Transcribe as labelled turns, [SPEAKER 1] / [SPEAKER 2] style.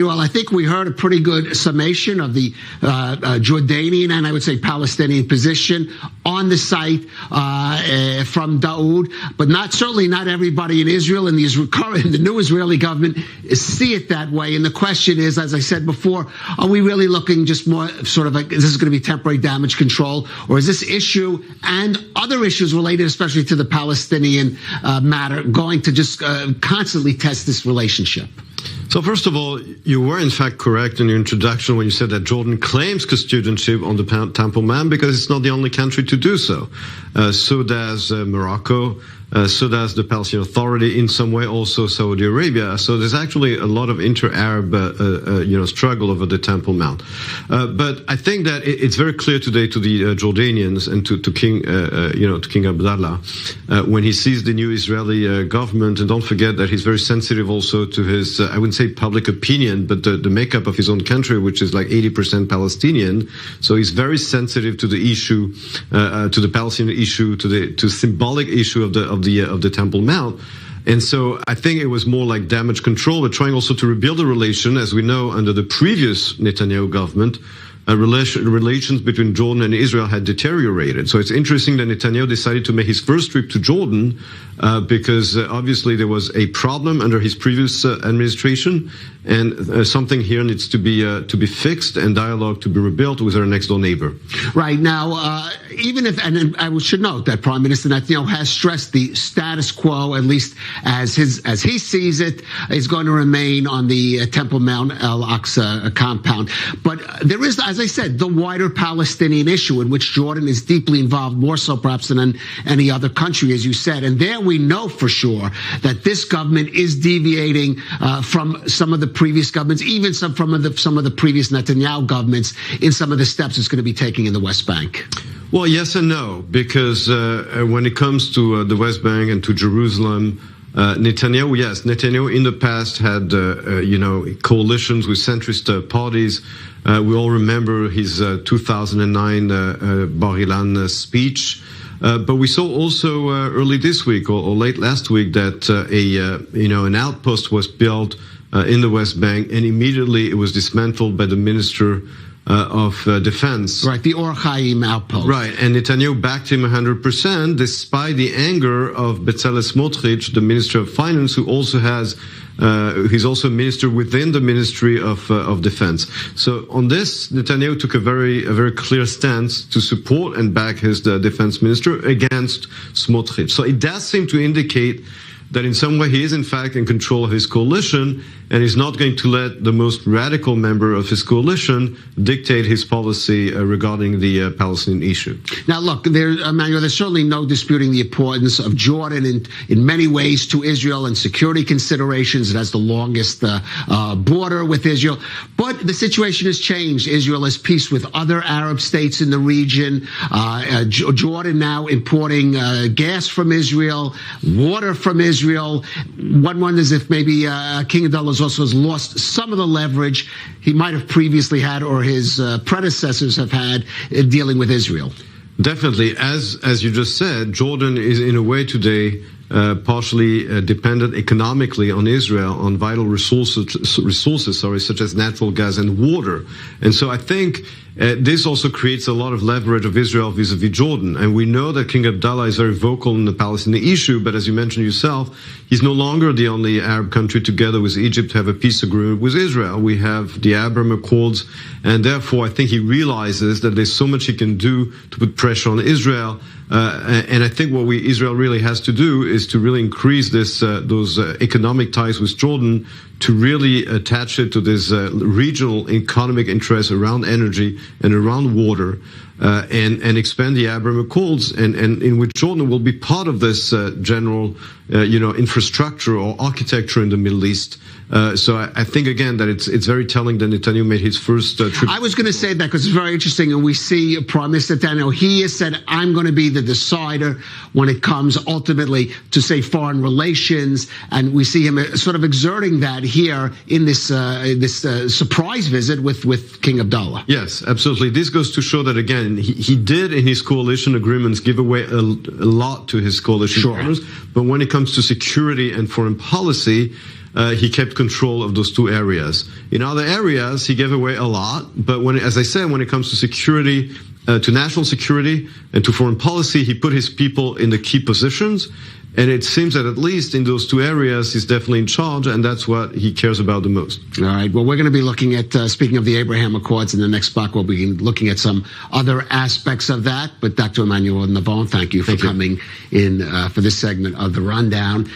[SPEAKER 1] Well, I think we heard a pretty good summation of the Jordanian and I would say Palestinian position on the site from Daoud, but certainly not everybody in Israel and the new Israeli government see it that way. And the question is, as I said before, are we really looking just more sort of like, is this going to be temporary damage control, or is this issue and other issues related especially to the Palestinian matter going to just constantly test this relationship?
[SPEAKER 2] So first of all, you were in fact correct in your introduction when you said that Jordan claims custodianship on the Temple Mount because it's not the only country to do so. So does Morocco. So does the Palestinian Authority, in some way also Saudi Arabia. So there's actually a lot of inter-Arab, struggle over the Temple Mount. But I think that it's very clear today to the Jordanians and to King Abdullah when he sees the new Israeli government. And don't forget that he's very sensitive also to his, I wouldn't say public opinion, but the makeup of his own country, which is like 80% Palestinian. So he's very sensitive to the issue, to the Palestinian issue, to symbolic issue of the Temple Mount. And so I think it was more like damage control, but trying also to rebuild a relation, as we know under the previous Netanyahu government, relations between Jordan and Israel had deteriorated. So it's interesting that Netanyahu decided to make his first trip to Jordan because obviously there was a problem under his previous administration, and something here needs to be fixed and dialogue to be rebuilt with our next door neighbor.
[SPEAKER 1] Right now, even if, and I should note that Prime Minister Netanyahu has stressed the status quo, at least as he sees it, is going to remain on the Temple Mount Al-Aqsa compound. But there is, as I said, the wider Palestinian issue in which Jordan is deeply involved, more so perhaps than any other country, as you said. And there we know for sure that this government is deviating from some of the previous governments, even some of the previous Netanyahu governments, in some of the steps it's going to be taking in the West Bank.
[SPEAKER 2] Well, yes and no, because when it comes to the West Bank and to Jerusalem, Netanyahu in the past had, coalitions with centrist parties. We all remember his 2009 Bar Ilan speech. But we saw also early this week or late last week that an outpost was built in the West Bank, and immediately it was dismantled by the Minister of Defense.
[SPEAKER 1] Right, the Or Chaim outpost.
[SPEAKER 2] Right, and Netanyahu backed him 100%, despite the anger of Bezalel Smotrich, the Minister of Finance, who also has, he's also a minister within the Ministry of Defense. So on this, Netanyahu took a very clear stance to support and back his defense minister against Smotrich. So it does seem to indicate that in some way he is in fact in control of his coalition, and he's not going to let the most radical member of his coalition dictate his policy regarding the Palestinian issue. Now,
[SPEAKER 1] look, Emmanuel, there's certainly no disputing the importance of Jordan in many ways to Israel and security considerations. It has the longest border with Israel. But the situation has changed. Israel has peace with other Arab states in the region. Jordan now importing gas from Israel, water from Israel. One wonders if maybe King Abdullah also has lost some of the leverage he might have previously had, or his predecessors have had, dealing with Israel.
[SPEAKER 2] Definitely. As you just said, Jordan is in a way today partially dependent economically on Israel, on vital resources, such as natural gas and water. And so I think this also creates a lot of leverage of Israel vis-a-vis Jordan. And we know that King Abdullah is very vocal in the Palestinian issue, but as you mentioned yourself, he's no longer the only Arab country together with Egypt to have a peace agreement with Israel. We have the Abraham Accords, and therefore I think he realizes that there's so much he can do to put pressure on Israel. And I think what Israel really has to do is to really increase those economic ties with Jordan, to really attach it to this regional economic interest around energy and around water, and expand the Abraham Accords, and in which Jordan will be part of this general infrastructure or architecture in the Middle East. So I think, again, that it's very telling that Netanyahu made his first trip.
[SPEAKER 1] I was going to say that because it's very interesting, and we see Prime Minister Netanyahu, he has said, I'm going to be the decider when it comes ultimately to, say, foreign relations, and we see him sort of exerting that here in this surprise visit with King Abdullah.
[SPEAKER 2] Yes, absolutely. This goes to show that, again, he did in his coalition agreements give away a lot to his coalition partners, but when it comes to security and foreign policy, he kept control of those two areas. In other areas, he gave away a lot. But as I said, when it comes to security, to national security and to foreign policy, he put his people in the key positions. And it seems that at least in those two areas, he's definitely in charge, and that's what he cares about the most.
[SPEAKER 1] All right. Well, we're going to be looking at, speaking of the Abraham Accords, in the next block, we'll be looking at some other aspects of that. But Dr. Emmanuel Navon, thank you for coming in for this segment of The Rundown.